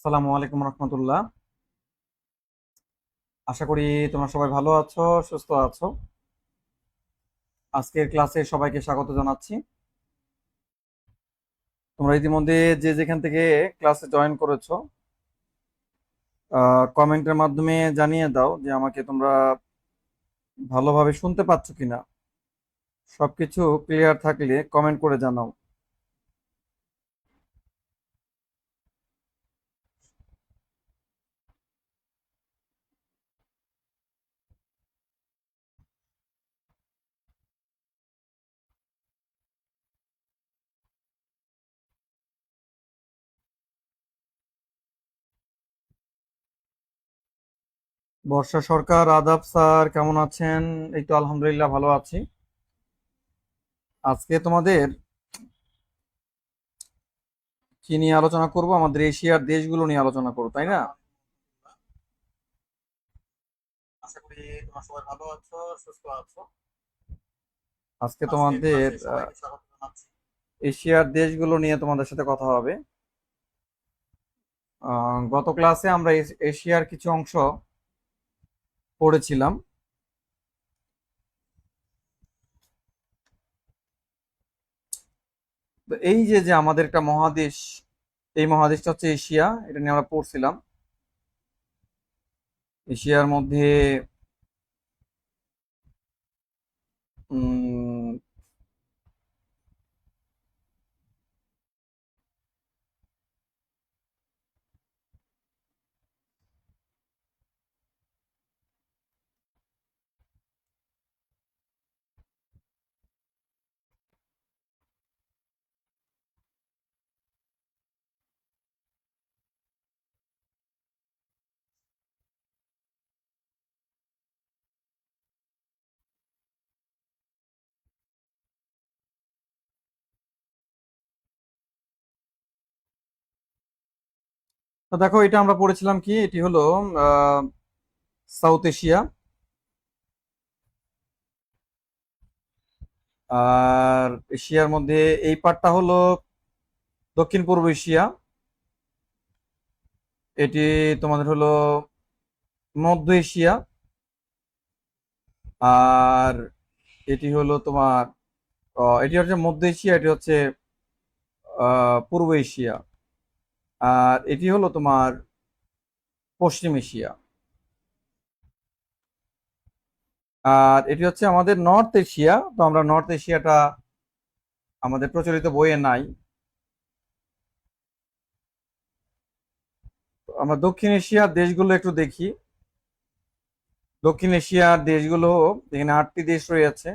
আসসালামু আলাইকুম রহমতুল্লাহ। আশা করি তোমরা সবাই ভালো আছো, সুস্থ আছো। আজকের ক্লাসে সবাইকে স্বাগত জানাচ্ছি। তোমরা ইতিমধ্যে যে যেখান থেকে ক্লাসে জয়েন করেছো, কমেন্টের মাধ্যমে জানিয়ে দাও যে আমাকে তোমরা ভালোভাবে শুনতে পাচ্ছ কিনা। সবকিছু ক্লিয়ার থাকলে কমেন্ট করে জানাও। বর্ষা সরকার, আদাব স্যার, কেমন আছেন? এই তো আলহামদুলিল্লাহ ভালো আছি। আজকে তোমাদের কি নিয়ে আলোচনা করব? আমাদের এশিয়ার দেশগুলো নিয়ে আলোচনা করবো, তাই না? আশা করি তোমরা সবাই ভালো আছো, সুস্থ আছো। আজকে তোমাদের এশিয়ার দেশগুলো নিয়ে তোমাদের সাথে কথা হবে। গত ক্লাসে আমরা এশিয়ার কিছু অংশ পড়েছিলাম। তো এই যে যে আমাদের একটা মহাদেশ, এই মহাদেশটা হচ্ছে এশিয়া, এটা নিয়ে আমরা পড়ছিলাম। এশিয়ার মধ্যে উম তো দেখো, এটা আমরা পড়েছিলাম কি, এটি হলো আহ সাউথ এশিয়া। আর এশিয়ার মধ্যে এই পার্টটা হলো দক্ষিণ পূর্ব এশিয়া। এটি তোমাদের হলো মধ্য এশিয়া। আর এটি হলো তোমার এটি হচ্ছে মধ্য এশিয়া, এটি হচ্ছে পূর্ব এশিয়া। আর এটি হলো তোমার পশ্চিম এশিয়া। আর এটি হচ্ছে আমাদের নর্থ এশিয়া। তো আমরা নর্থ এশিয়াটা আমাদের প্রচলিত বইয়ে নাই। তো আমরা দক্ষিণ এশিয়ার দেশগুলো একটু দেখি। দক্ষিণ এশিয়ার দেশগুলো, এখানে 8টি দেশ রয়েছে।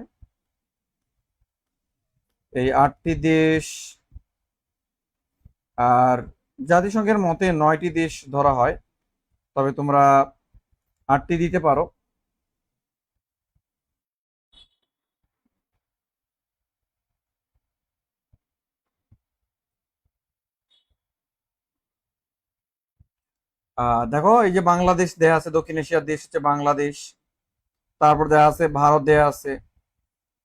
এই 8টি দেশ, আর জাতিসংঘের মতে 9টি দেশ ধরা হয়, তবে তোমরা 8টি দিতে পারো। দেখো, এই যে বাংলাদেশ দেয়া আছে, দক্ষিণ এশিয়ার দেশ হচ্ছে বাংলাদেশ। তারপর দেয়া আছে ভারত, দেয়া আছে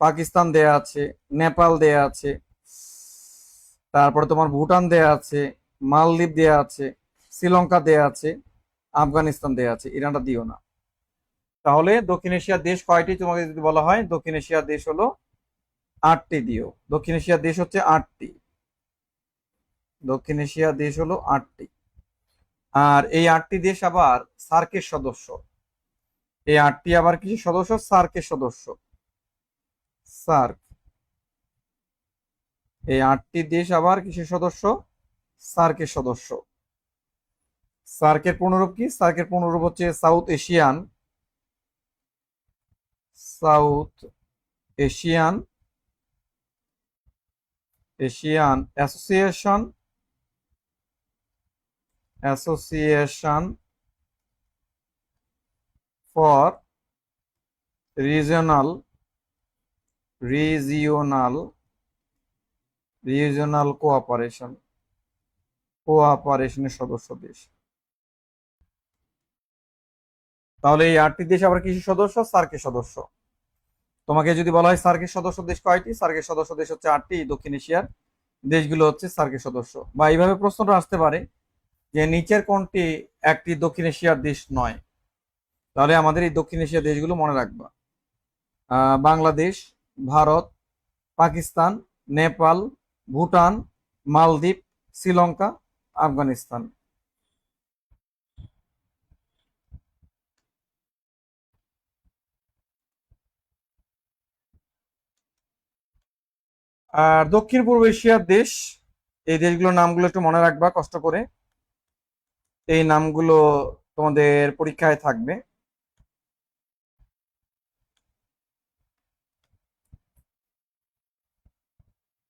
পাকিস্তান, দেয়া আছে নেপাল, দেয়া আছে তারপরে তোমার ভুটান, দেয়া আছে মালদ্বীপ, দেয়া আছে শ্রীলঙ্কা, দেয়া আছে আফগানিস্তান, দেয়া আছে। ইরানটা দিও না। তাহলে দক্ষিণ এশিয়ার দেশ কয়টি তোমাকে যদি বলা হয়? দক্ষিণ এশিয়ার দেশ হলো 8টি। দিও, দক্ষিণ এশিয়ার দেশ হচ্ছে 8টি। দক্ষিণ এশিয়ার দেশ হলো 8টি। আর এই 8টি দেশ আবার সার্কের সদস্য। এই 8টি আবার কিছু সদস্য সার্কের সদস্য। সার্ক, এই 8টি দেশ আবার কিছু সদস্য সার্কের সদস্য। সার্কের পূর্ণরূপ কি? সার্কের পূর্ণরূপ হচ্ছে South Asian Asian Association for Regional Regional Regional কোঅপারেশনের সদস্য দেশ। তাহলে এই 8টি দেশ আবার কিছু সদস্য সার্কের সদস্য। তোমাকে যদি বলা হয় সার্কের সদস্য দেশ কয়টি? সার্কের সদস্য দেশ হচ্ছে 8টি। দক্ষিণ এশিয়ার দেশগুলো হচ্ছে সার্কের সদস্য। বা এইভাবে প্রশ্নটা আসতে পারে যে নিচের কোনটি একটি দক্ষিণ এশিয়ার দেশ নয়? তাহলে আমাদের এই দক্ষিণ এশিয়ার দেশগুলো মনে রাখবা। বাংলাদেশ, ভারত, পাকিস্তান, নেপাল, ভুটান, মালদ্বীপ, শ্রীলঙ্কা, আফগানিস্তান। আর দক্ষিণ পূর্ব এশিয়ার দেশ, এই দেশগুলোর নামগুলো একটু মনে রাখবা কষ্ট করে। এই নামগুলো তোমাদের পরীক্ষায় থাকবে।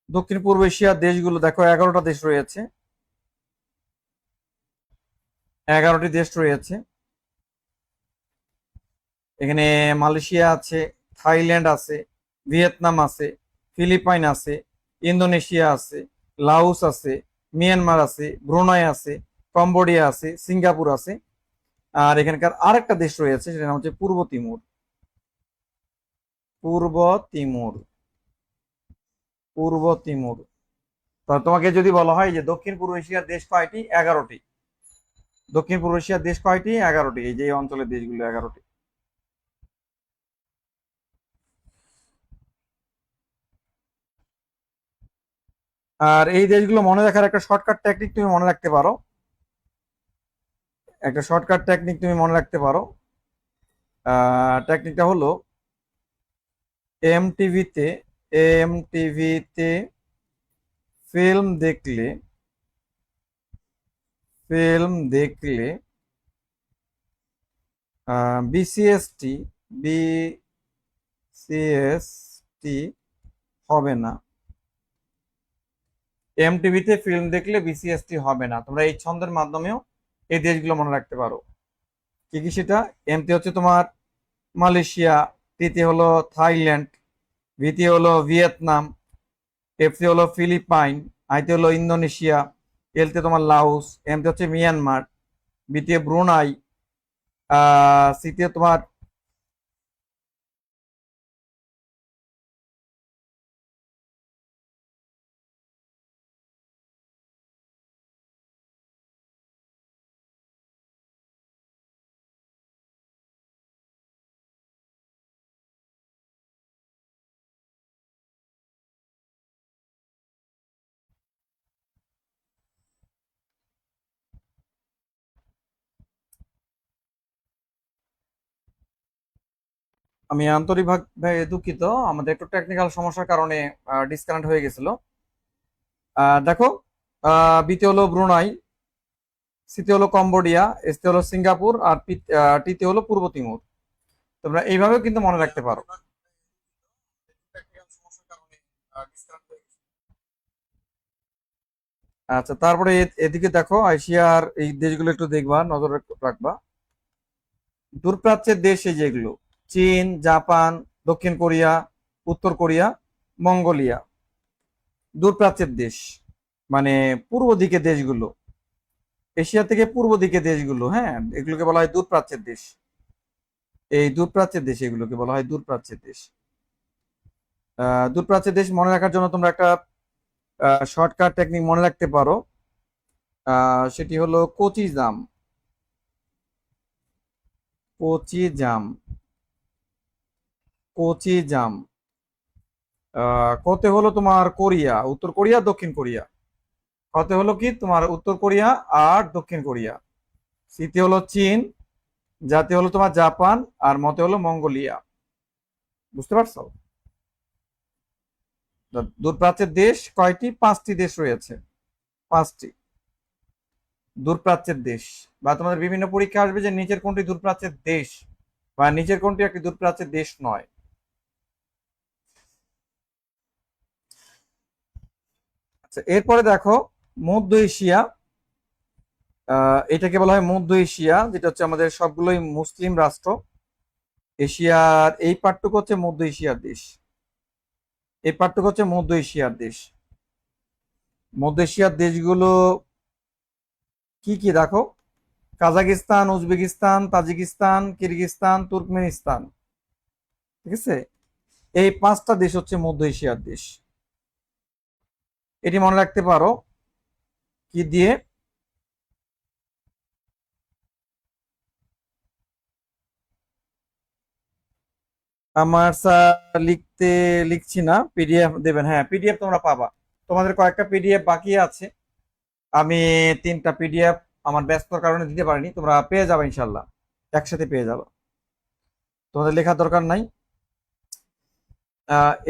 দক্ষিণ পূর্ব এশিয়ার দেশগুলো দেখো, 11টা দেশ রয়েছে। 11টি দেশ রয়েছে। এখানে মালয়েশিয়া আছে, থাইল্যান্ড আছে, ভিয়েতনাম আছে, ফিলিপাইন আছে, ইন্দোনেশিয়া আছে, লাওস আছে, মিয়ানমার আছে, ব্রুনাই আছে, কম্বোডিয়া আছে, সিঙ্গাপুর আছে। আর এখানকার আরেকটা দেশ রয়েছে, সেটার নাম হচ্ছে পূর্ব তিমুর। পূর্ব তিমুর। পূর্ব তিমুর। তো তোমাকে যদি বলা হয় যে দক্ষিণ পূর্ব এশিয়ার দেশ কয়টি? 11টি। দক্ষিণ পূর্ব এশিয়ার দেশ কয়টি? 11টি। এই যে এই অঞ্চলের দেশগুলো 11টি। আর এই দেশগুলো মনে রাখার একটা শর্টকাট টেকনিক তুমি মনে রাখতে পারো। একটা শর্টকাট টেকনিক তুমি মনে রাখতে পারো। টেকনিকটা হলো এমটিভিতে এমটিভিতে ফিল্ম দেখলে ফিল্ম দেখলে বিসিএসটি বিসিএসটি হবে না। এমটিভিতে ফিল্ম দেখলে বিসিএসটি হবে না। তোমরা এই ছন্দের মাধ্যমেও এই দেশগুলো মনে রাখতে পারো। কি কি সেটা? এমটি হচ্ছে তোমার মালয়েশিয়া, টিতে হলো থাইল্যান্ড, ভিতে হলো ভিয়েতনাম, এফতে হলো ফিলিপাইন, আইতে হলো ইন্দোনেশিয়া, এলতে তোমার লাওস, এমতে হচ্ছে মিয়ানমার, বিতে ব্রুনাই, সিতে তোমার আমি আন্তরিকভাবে দুঃখিত, আমাদের একটু টেকনিক্যাল সমস্যার কারণে ডিসকানেক্ট হয়ে গেছিল। দেখো, বিতে হলো ব্রুনাই, সিতে হলো কম্বোডিয়া, এসতে হলো সিঙ্গাপুর, আর টিতে হলো পূর্ব তিমুর। তোমরা এইভাবেও কিন্তু মনে রাখতে পারো। আচ্ছা, তারপরে এদিকে দেখো, এশিয়ার এই দেশগুলো একটু দেখবা, নজর রাখবা। দূরপ্রাচ্যের দেশ এই যেগুলো: চীন, জাপান, দক্ষিণ কোরিয়া, উত্তর কোরিয়া, মঙ্গোলিয়া। দূরপ্রাচ্যের দেশ মানে পূর্ব দিকে দেশগুলো, এশিয়া থেকে পূর্ব দিকে দেশগুলো, হ্যাঁ, এগুলোকে বলা হয় দূরপ্রাচ্যের দেশ। এই দূরপ্রাচ্যের দেশ, এগুলোকে বলা হয় দূরপ্রাচ্যের দেশ। দূরপ্রাচ্যের দেশ মনে রাখার জন্য তোমরা একটা শর্টকাট টেকনিক মনে রাখতে পারো। সেটি হলো কোচিজাম। কোচিজাম। কোচিজাম। কতে হলো তোমার কোরিয়া, উত্তর কোরিয়া, দক্ষিণ কোরিয়া। কতে হলো কি তোমার উত্তর কোরিয়া আর দক্ষিণ কোরিয়া। সিতে হলো চীন, জাতি হলো তোমার জাপান, আর মতে হলো মঙ্গোলিয়া। বুঝতে পারছো? দূরপ্রাচ্যের দেশ কয়টি? 5টি দেশ রয়েছে। 5টি দূরপ্রাচ্যের দেশ। বা তোমাদের বিভিন্ন পরীক্ষা আসবে যে নিচের কোনটি দূরপ্রাচ্যের দেশ, বা নিচের কোনটি একটি দূরপ্রাচ্যের দেশ নয়। আচ্ছা, এরপরে দেখো মধ্য এশিয়া। এটাকে বলা হয় মধ্য এশিয়া, যেটা হচ্ছে আমাদের সবগুলোই মুসলিম রাষ্ট্র। এশিয়ার এই পার্টটুকু হচ্ছে মধ্য এশিয়ার দেশ। এই পার্টটুকু হচ্ছে মধ্য এশিয়ার দেশ। মধ্য এশিয়ার দেশগুলো কি কি দেখো: Kazakhstan, Uzbekistan, Tajikistan, Kyrgyzstan, Turkmenistan. ঠিক আছে? এই 5টা দেশ হচ্ছে মধ্য এশিয়ার দেশ। এটি মনে রাখতে পারো কি দিয়ে? আমার স্যার লিখছি না, পিডিএফ দেবেন। হ্যাঁ, পিডিএফ তোমরা পাবা। তোমাদের কয়েকটা পিডিএফ বাকি আছে। আমি 3টা পিডিএফ আমার ব্যস্ততার কারণে দিতে পারিনি, তোমরা পেয়ে যাবে ইনশাল্লাহ, একসাথে পেয়ে যাবে, তোমাদের লেখার দরকার নাই।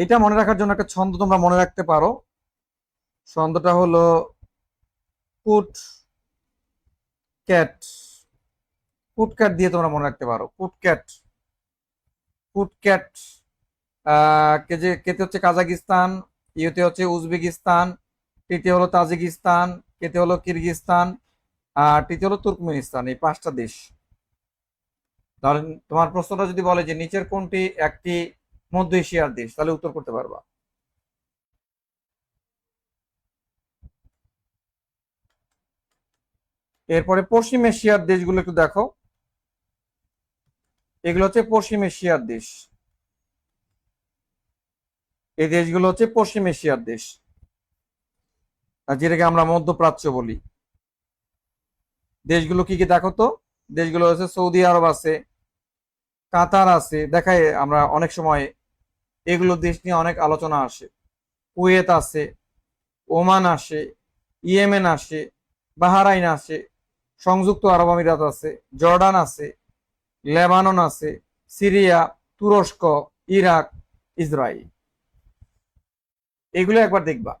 এটা মনে রাখার জন্য একটা ছন্দ তোমরা মনে রাখতে পারো। ছন্দটা হলো পুট ক্যাট। পুট ক্যাট দিয়ে তোমরা মনে রাখতে পারো, পুট ক্যাট। Put cat. কেতে হচ্ছে কাজাকিস্তান, ইউতে হচ্ছে উজবেকিস্তান, টিতে হলো তাজিকিস্তান, কেতে হলো কিরগিজস্তান, আর টিতে হলো তুর্কমেনিস্তান। এই 5টা দেশ। তাহলে তোমার প্রশ্নটা যদি বলে যে নিচের কোনটি একটি মধ্য এশিয়ার দেশ, তাহলে উত্তর করতে পারবা। এরপরে পশ্চিম এশিয়ার দেশগুলো একটু দেখো। এগুলো হচ্ছে পশ্চিম এশিয়ার দেশ। এই দেশগুলো হচ্ছে পশ্চিম এশিয়ার দেশ, আর যেটাকে আমরা মধ্যপ্রাচ্য বলি। দেশগুলো কি কি দেখো তো। দেশগুলো হচ্ছে সৌদি আরব আছে, কাতার আছে, দেখায় আমরা অনেক সময় এগুলো দেশ নিয়ে অনেক আলোচনা আসে। কুয়েত আছে, ওমান আসে, ইয়েমেন আসে, বাহারাইন আছে, সংযুক্ত আরব আমিরাত আছে, জর্ডান আছে, লেবানন আছে, সিরিয়া, তুরস্ক, ইরাক, ইসরায়েল। এগুলো একবার দেখবা।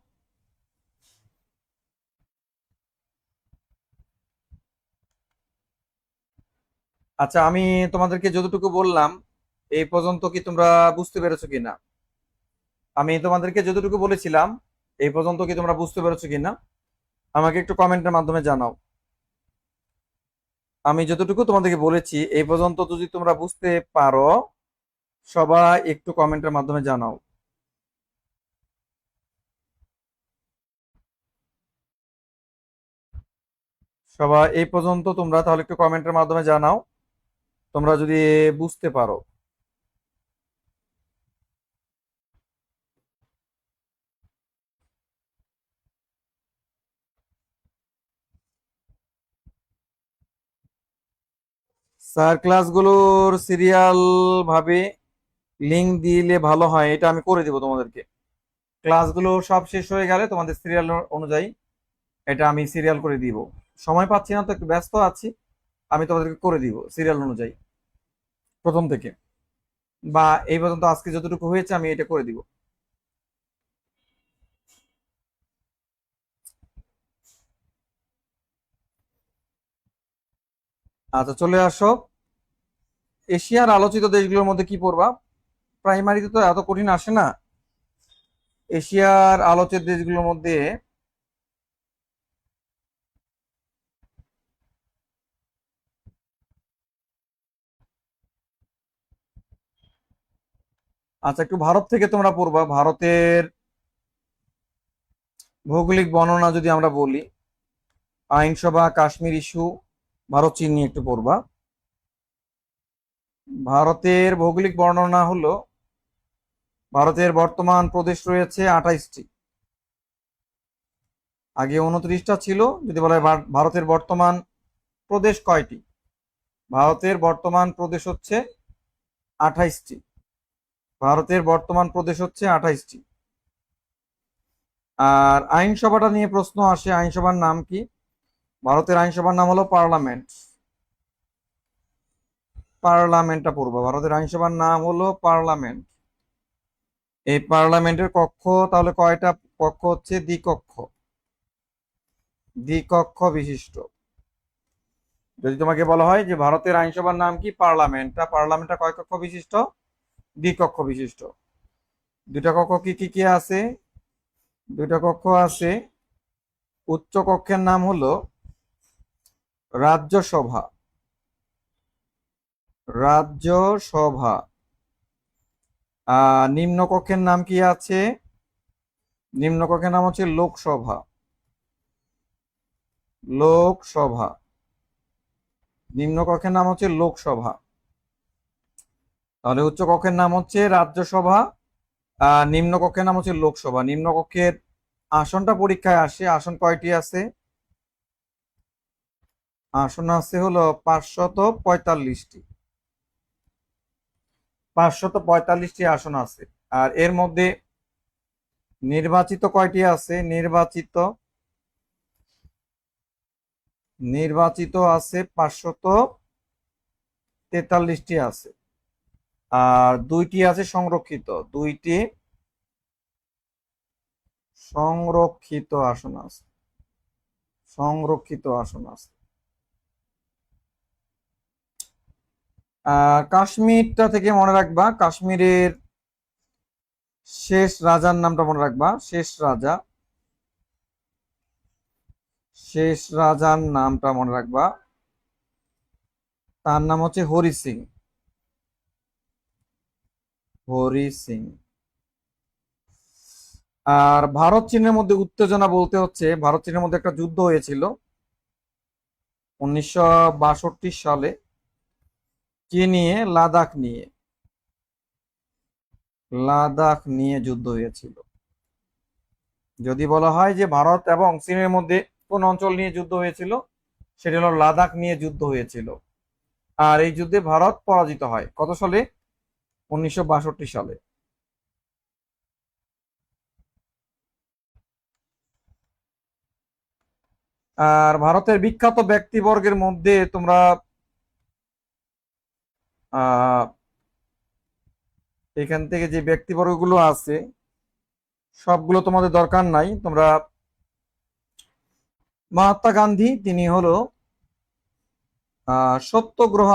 আচ্ছা, আমি তোমাদেরকে যতটুকু বললাম এই পর্যন্ত কি তোমরা বুঝতে পেরেছো কিনা? আমি তোমাদেরকে যতটুকু বলেছিলাম এই পর্যন্ত কি তোমরা বুঝতে পেরেছো কিনা, আমাকে একটু কমেন্টের মাধ্যমে জানাও। আমি যতটুকু তোমাদেরকে বলেছি এই পর্যন্ত যদি তোমরা বুঝতে পারো, সবাই একটু কমেন্টের মাধ্যমে জানাও। সবাই এই পর্যন্ত তোমরা তাহলে একটু কমেন্টের মাধ্যমে জানাও তোমরা যদি বুঝতে পারো। স্যার, ক্লাসগুলোর সিরিয়াল ভাবে লিংক দিলে ভালো হয়, এটা আমি করে দিব তোমাদেরকে। ক্লাসগুলো সব শেষ হয়ে গেলে তোমাদের সিরিয়াল অনুযায়ী এটা আমি সিরিয়াল করে দিব। সময় পাচ্ছি না তো, একটু ব্যস্ত আছি। আমি তোমাদেরকে করে দিব সিরিয়াল অনুযায়ী প্রথম থেকে, বা এই পর্যন্ত আজকে যতটুকু হয়েছে আমি এটা করে দিব। আচ্ছা, চলে আসো। এশিয়ার আলোচিত দেশগুলোর মধ্যে কি পড়বা? প্রাইমারিতে তো এত কঠিন আসে না। এশিয়ার আলোচিত দেশগুলোর মধ্যে আচ্ছা, একটু ভারত থেকে তোমরা পড়বা। ভারতের ভৌগোলিক বর্ণনা যদি আমরা বলি, আইনসভা, কাশ্মীর ইস্যু, ভারত চীন নিয়ে একটু পড়বা। ভারতের ভৌগোলিক বর্ণনা হলো ভারতের বর্তমান প্রদেশ রয়েছে 28টি। আগে 29টা ছিল। যদি বলা হয় ভারতের বর্তমান প্রদেশ কয়টি, ভারতের বর্তমান প্রদেশ হচ্ছে 28টি। ভারতের বর্তমান প্রদেশ হচ্ছে 28টি। আর আইনসভাটা নিয়ে প্রশ্ন আসে, আইনসভার নাম কি? ভারতের আইনসভার নাম হলো পার্লামেন্ট। পার্লামেন্টটা পড়বো। ভারতের আইনসভার নাম হলো পার্লামেন্ট। এই পার্লামেন্টের কক্ষ তাহলে কয়টা? কক্ষ হচ্ছে দ্বিকক্ষ, দ্বিকক্ষ বিশিষ্ট। যদি তোমাকে বলা হয় যে ভারতের আইনসভার নাম কি, পার্লামেন্টটা, পার্লামেন্টটা কয় কক্ষ বিশিষ্ট? দ্বিকক্ষ বিশিষ্ট। দুইটা কক্ষ কি কি কি আছে? দুইটা কক্ষ আছে। উচ্চ কক্ষের নাম হলো রাজ্যসভা। রাজ্যসভা। নিম্ন কক্ষের নাম কি আছে? নিম্ন কক্ষের নাম হচ্ছে লোকসভা। লোকসভা। নিম্ন কক্ষের নাম হচ্ছে লোকসভা। তাহলে উচ্চ কক্ষের নাম হচ্ছে রাজ্যসভা, নিম্ন কক্ষের নাম হচ্ছে লোকসভা। নিম্ন কক্ষের আসনটা পরীক্ষায় আসে, আসন কয়টি আছে? আসন আছে হলো 545টি। 545টি আসন আছে। আর এর মধ্যে নির্বাচিত কয়টি আছে? নির্বাচিত আছে 543টি আছে। আর দুইটি আছে সংরক্ষিত, দুইটি সংরক্ষিত আসন আছে, সংরক্ষিত আসন আছে। কাশ্মীরটা থেকে মনে রাখবা, কাশ্মীরের শেষ রাজার নামটা মনে রাখবা। শেষ রাজার নামটা মনে রাখবা, তার নাম হচ্ছে হরি সিং। হরি সিং। আর ভারত চীনের মধ্যে উত্তেজনা বলতে হচ্ছে, ভারত চীনের মধ্যে একটা যুদ্ধ হয়েছিল 1962 সালে। কি নিয়ে? লাদাখ নিয়ে যুদ্ধ হয়েছিল। যদি বলা হয় যে ভারত এবং চীনের মধ্যে কোন অঞ্চল নিয়ে যুদ্ধ হয়েছিল, সেটা হলো লাদাখ নিয়ে যুদ্ধ হয়েছিল। আর এই যুদ্ধে ভারত পরাজিত হয় কত সালে? 1962 সালে। আর ভারতের বিখ্যাত ব্যক্তিবর্গের মধ্যে তোমরা আহ এখান থেকে যে ব্যক্তিবর্গগুলো আছে সবগুলো তোমাদের দরকার নাই। তোমরা মহাত্মা গান্ধী, তিনি হলো সত্যগ্রহ,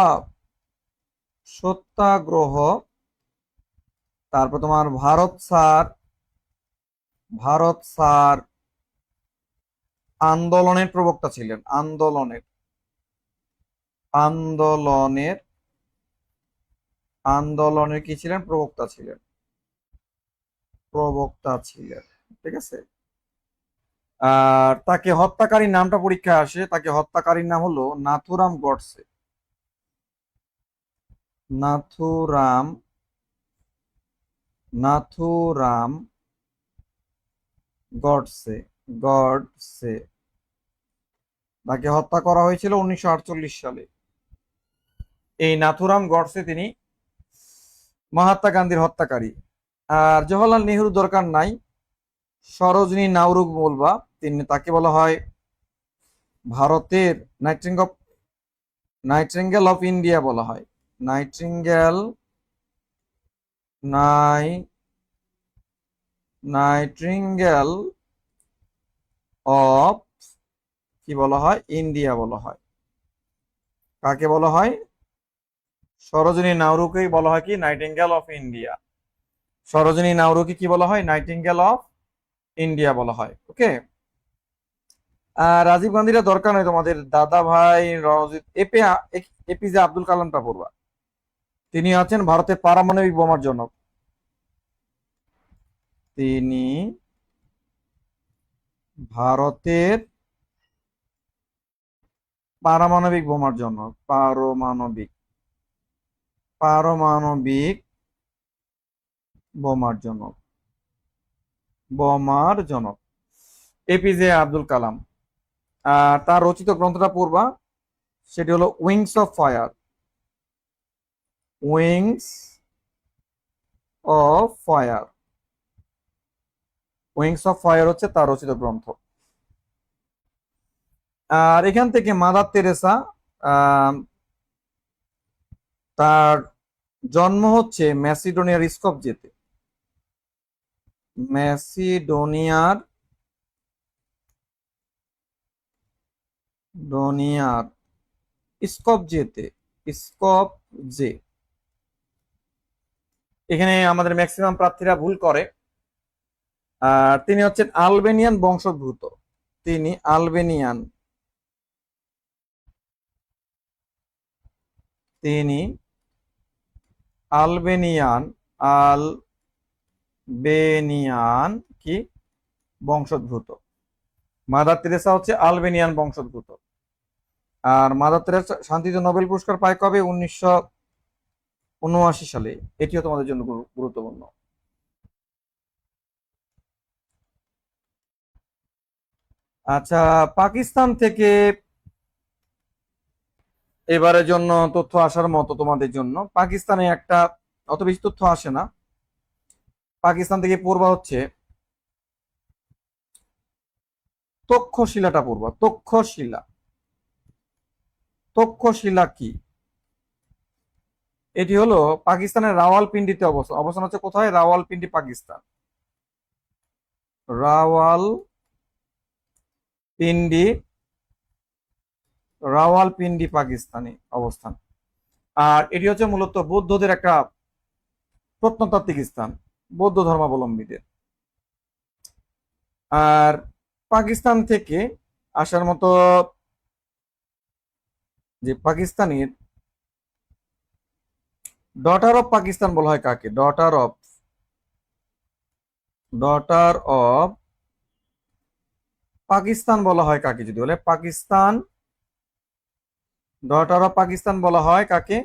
সত্যাগ্রহ। তারপর তোমার ভারত স্যার আন্দোলনের প্রবক্তা ছিলেন। আন্দোলনের আন্দোলনের কি ছিলেন? প্রবক্তা ছিলেন। ঠিক আছে। আর তাকে হত্যাকারীর নামটা পরীক্ষায় আসে, তাকে হত্যাকারীর নাম হলো নাথুরাম গডসে। নাথুরাম নাথুরাম গডসে। তাকে হত্যা করা হয়েছিল 1948 সালে। এই নাথুরাম গডসে তিনি মহাত্মা গান্ধীর হত্যাকারী। আর জওহরলাল নেহরু দরকার নাই, সরোজিনী নাউরু বলবা। তাকে বলা হয় ভারতের নাইটিঙ্গেল অফ ইন্ডিয়া বলা হয়। নাইটিঙ্গেল অফ কি বলা হয়? ইন্ডিয়া বলা হয়। কাকে বলা হয়? সরোজিনী নাউরুকেই বলা হয় কি? Nightingale of India. সরোজিনী নাউরুকে কি বলা হয়? নাইটিঙ্গেল অফ ইন্ডিয়া বলা হয়। ওকে। রাজীব গান্ধীরা দরকার নয় তোমাদের, দাদা ভাই এপিজে আব্দুল কালামটা পড়বা। তিনি আছেন ভারতের পারমাণবিক বোমার জনক। তিনি ভারতের পারমাণবিক বোমার জনক। পারমাণবিক বোমার জনক এপিজে আব্দুল কালাম। আর তার রচিত গ্রন্থটা পড়বা, সেটি হলো wings of fire. Wings of fire হচ্ছে তার রচিত গ্রন্থ। আর এখান থেকে মাদার তেরেসা, তার জন্ম হচ্ছে ম্যাসিডোনিয়ার স্কপজেতে। ম্যাসিডোনিয়ার স্কপজে। এখানে আমাদের ম্যাক্সিমাম প্রার্থীরা ভুল করে। আর তিনি হচ্ছেন আলবেনিয়ান বংশোদ্ভূত। তিনি আলবেনিয়ান আলবেনিয়ান কি বংশোদ্ভূত। মাদার তেরেসা হচ্ছে আলবেনিয়ান বংশোদ্ভূত। আর মাদার তেরেসা শান্তিতে নোবেল পুরস্কার পায় কবে? 1979 সালে। এটিও তোমাদের জন্য গুরুত্বপূর্ণ। আচ্ছা, পাকিস্তান থেকে এবারের জন্য তথ্য আসার মতো তোমাদের জন্য, পাকিস্তানে একটা অত বেশি তথ্য আসে না। পাকিস্তান থেকে পূর্ব হচ্ছে তক্ষশিলাটা পূর্ব। তক্ষশিলা, তক্ষশিলা কি? এটি হলো পাকিস্তানের রাওয়ালপিন্ডিতে অবস্থান। অবস্থান হচ্ছে কোথায়? রাওয়ালপিন্ডি, পাকিস্তান। রাওয়ালপিন্ডি, রাওয়ালপিন্ডি পাকিস্তানে অবস্থান। আর এটি হচ্ছে মূলত বৌদ্ধদের একটা প্রত্নতাত্ত্বিক স্থান, বৌদ্ধ ধর্মাবলম্বীদের। আর পাকিস্তান থেকে আসার মতো যে পাকিস্তানের ডটার অফ পাকিস্তান বলা হয় কাকে? ডটার অফ পাকিস্তান বলা হয় কাকে? যদি বলে পাকিস্তান, ডটার অফ পাকিস্তান বলা হয় কাকে?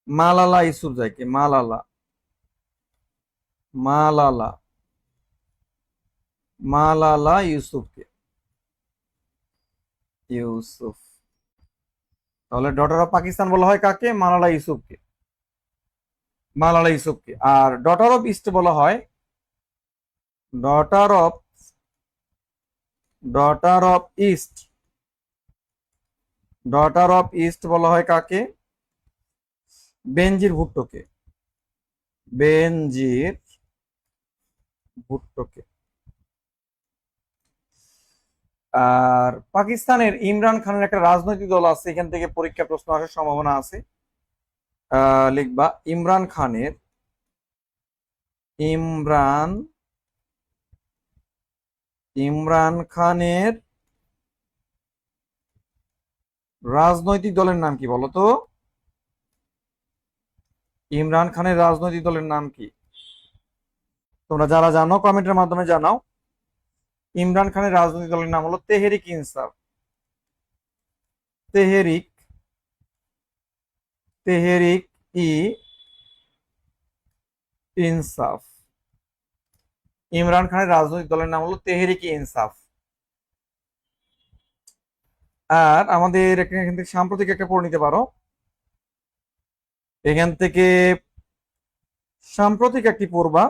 মালালা ইউসুফজাইকে। মালালা, মালালা, মালালা ইউসুফকে, ইউসুফ। তাহলে ডটার অফ পাকিস্তান বলা হয় কাকে? মালালা ইউসুফকে, মালালা ইউসুফকে। আর ডটার অফ ইস্ট বলা হয়, daughter of, daughter of east, daughter of east বলা হয় কাকে? বেনজির ভুট্টোকে, বেনজির ভুট্টোকে। আর পাকিস্তানের ইমরান খানের একটা রাজনৈতিক দল আছে, এখান থেকে পরীক্ষা প্রশ্ন আসার সম্ভাবনা আছে। লিখবা ইমরান খানের, ইমরান, ইমরান খানের রাজনৈতিক দলের নাম কি বলো তো? ইমরান খানের রাজনৈতিক দলের নাম কি? তোমরা যারা জানো কমেন্টের মাধ্যমে জানাও। ইমরান খানের রাজনৈতিক দলের নাম হলো তেহরিক ইনসাফ। তেহরিক, তেহরিক ই ইনসাফ। ইমরান খানের রাজনৈতিক দলের নাম হলো তেহরিক ই ইনসাফ। আর আমাদের এখান থেকে সাম্প্রতিক একটা পড়ে নিতে পারো। এখান থেকে সাম্প্রতিক একটি পড়বা,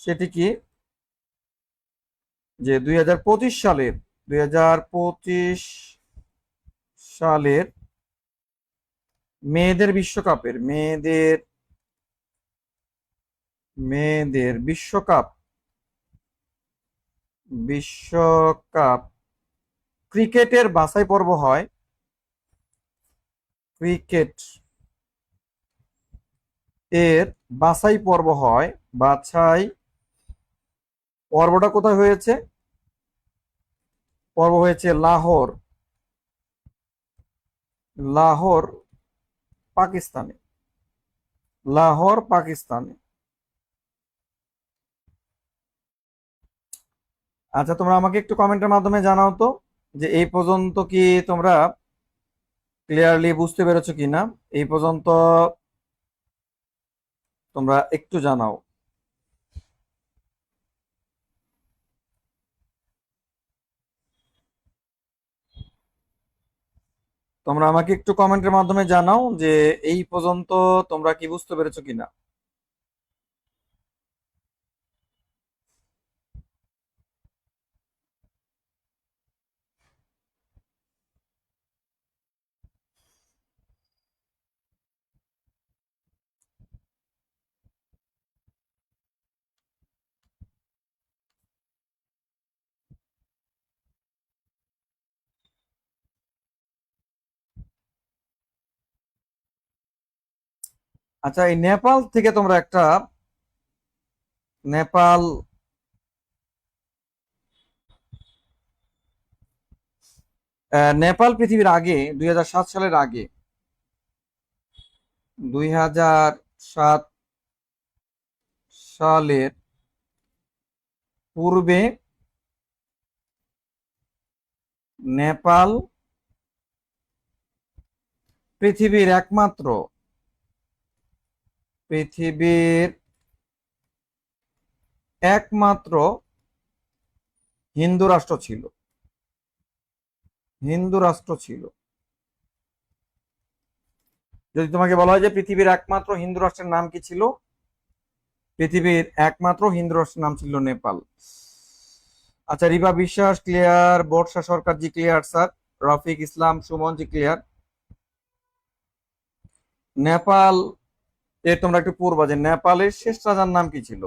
সেটি কি? যে 2025 সালের, 2025 সালের মেয়েদের বিশ্বকাপের, মেয়েদের, মেয়েদের বিশ্বকাপ, বিশ্বকাপ ক্রিকেটের বাছাই পর্ব হয়, ক্রিকেট এর বাছাই পর্ব হয়, বাছাই পর্বটা কোথায় হয়েছে? পর্ব হয়েছে লাহোর, লাহোর পাকিস্তানে, লাহোর পাকিস্তানে। আচ্ছা, তোমরা আমাকে একটু কমেন্টের মাধ্যমে জানাও তো যে এই পর্যন্ত কি তোমরা ক্লিয়ারলি বুঝতে পেরেছো কিনা। এই পর্যন্ত তোমরা একটু জানাও। তোমরা আমাকে একটু কমেন্টের মাধ্যমে জানাও যে এই পর্যন্ত তোমরা কি বুঝতে পেরেছো কিনা। আচ্ছা, এই নেপাল থেকে তোমরা একটা, নেপাল, নেপাল পৃথিবীর আগে 2007 সালের আগে, 2007 সালের পূর্বে নেপাল পৃথিবীর একমাত্র, পৃথিবীর একমাত্র হিন্দু রাষ্ট্র ছিল, হিন্দু রাষ্ট্র ছিল। যদি তোমাকে বলা হয় যে পৃথিবীর একমাত্র হিন্দু রাষ্ট্রের নাম কি ছিল, পৃথিবীর একমাত্র হিন্দু রাষ্ট্রের নাম ছিল নেপাল। আচ্ছা, রিবা বিশ্বাস ক্লিয়ার, বর্ষা সরকার জি ক্লিয়ার স্যার, রফিক ইসলাম সুমন জি ক্লিয়ার। নেপাল এর তোমরা একটু পড়বা যে নেপালের শেষ রাজার নাম কি ছিল।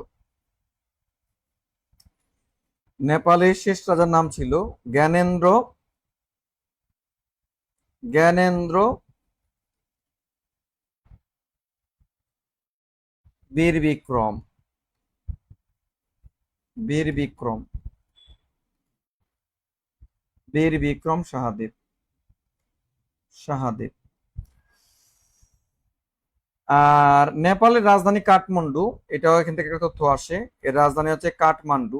নেপালের শেষ রাজার নাম ছিল জ্ঞানেন্দ্র, জ্ঞানেন্দ্র বীর বিক্রম, বীর বিক্রম, বীর বিক্রম সাহাদেব, সাহাদেব। আর নেপালের রাজধানী কাঠমান্ডু, এটাও এখান থেকে একটা তথ্য আসে, এর রাজধানী হচ্ছে কাঠমান্ডু।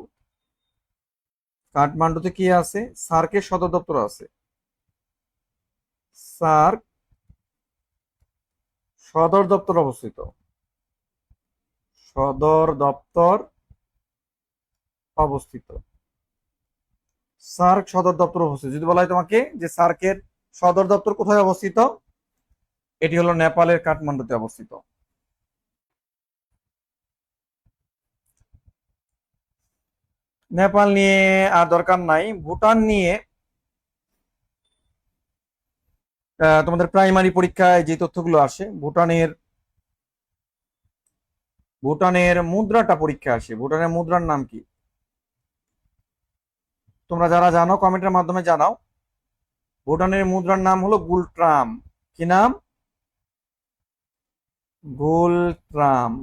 কাঠমান্ডুতে কি আছে, সার্কের সদর দপ্তর আছে, সার্ক সদর দপ্তর অবস্থিত, সদর দপ্তর অবস্থিত, সার্ক সদর দপ্তর অবস্থিত। যদি বলা হয় তোমাকে যে সার্কের সদর দপ্তর কোথায় অবস্থিত, এটি হলো নেপালের কাঠমান্ডুতে অবস্থিত। নেপাল নিয়ে আর দরকার নাই। ভুটান নিয়ে তোমাদের প্রাইমারি পরীক্ষায় যে তথ্যগুলো আসে, ভুটানের ভুটানের মুদ্রাটা পরীক্ষা আসে, ভুটানের মুদ্রার নাম কি? তোমরা যারা জানো কমেন্টের মাধ্যমে জানাও। ভুটানের মুদ্রার নাম হলো গুলট্রাম। কি নাম? গুলট্রাম।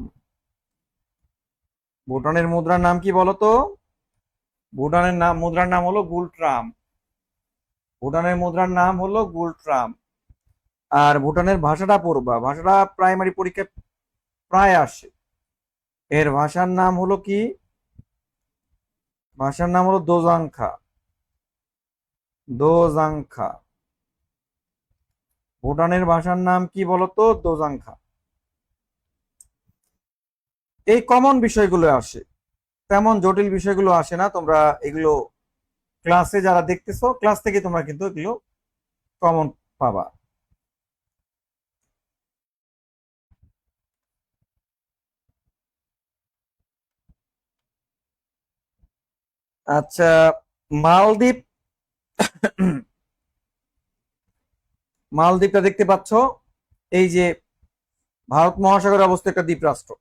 ভুটানের মুদ্রার নাম কি বলতো? ভুটানের মুদ্রার নাম হলো গুলট্রাম। ভুটানের মুদ্রার নাম হলো গুলট্রাম। আর ভুটানের ভাষাটা পড়বা, ভাষাটা প্রাইমারি পরীক্ষায় প্রায় আসে। এর ভাষার নাম হলো কি? ভাষার নাম হলো দোজাংখা, দোজাংখা। ভুটানের ভাষার নাম কি বলতো? দোজাংখা। এই কমন বিষয়গুলো আসে, তেমন জটিল বিষয়গুলো আসে না। তোমরা এগুলো ক্লাসে যারা দেখতেছো, ক্লাস থেকে তোমরা কিন্তু এগুলো কমন পাবা। আচ্ছা, মালদ্বীপ, মালদ্বীপটা দেখতে পাচ্ছ, এই যে ভারত মহাসাগরে অবস্থিত একটা দ্বীপ রাষ্ট্র।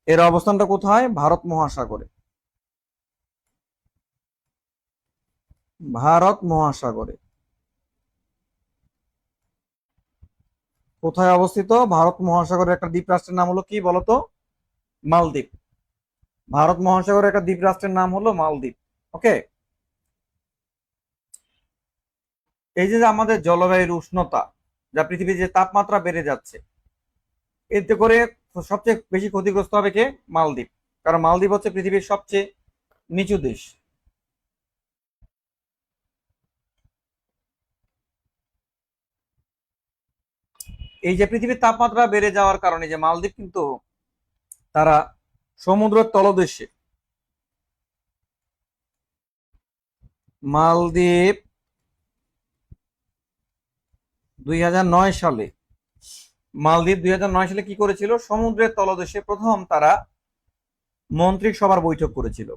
এর অবস্থানটা কোথায়? ভারত মহাসাগরে, ভারত মহাসাগরে। কোথায় অবস্থিত? ভারত মহাসাগরের একটা দ্বীপ রাষ্ট্রের নাম হলো কি বলতো? মালদ্বীপ। ভারত মহাসাগরের একটা দ্বীপ রাষ্ট্রের নাম হলো মালদ্বীপ। ওকে। এই যে আমাদের জলবায়ুর উষ্ণতা, যা পৃথিবীর যে তাপমাত্রা বেড়ে যাচ্ছে, এতে করে সবচেয়ে বেশি ক্ষতিগ্রস্ত হবে কে? মালদ্বীপ। কারণ মালদ্বীপ হচ্ছে পৃথিবীর সবচেয়ে নিচু দেশ। এই যে পৃথিবীর তাপমাত্রা বেড়ে যাওয়ার কারণে যে মালদ্বীপ কিন্তু তারা সমুদ্রের তলদেশে, মালদ্বীপ 2009 সালে, মালদ্বীপ 2009 সালে কি করেছিল? সমুদ্রের তলদেশে প্রথম তারা মন্ত্রী সভার বৈঠক করেছিল।